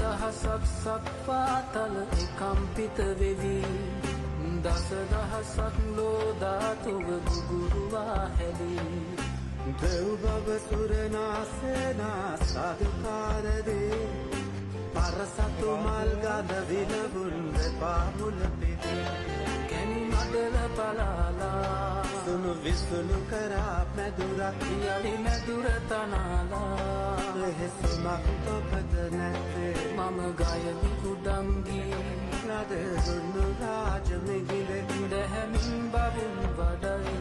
දහසක් සක්පාතල එකම්පිත වෙවි දස දහසක් ලෝධාතුව ගුගුරුවා හැදී දෙව් බව සුරනාසනා සාධකාරදේ පරසතු මල් ගඳ විලවුන් වෙපා මුල පිදී කැනි මඩල පලාලා සුණු විසුණු කරා මැදුරක් යලි මැදුර තනාලා ලෙහෙසුමක් තොපද නැත්තේ මම ගයවි උඩංගී රද දුන්නු රාජ මිගිලෙක් දැහැමින් බබුන් වඩයි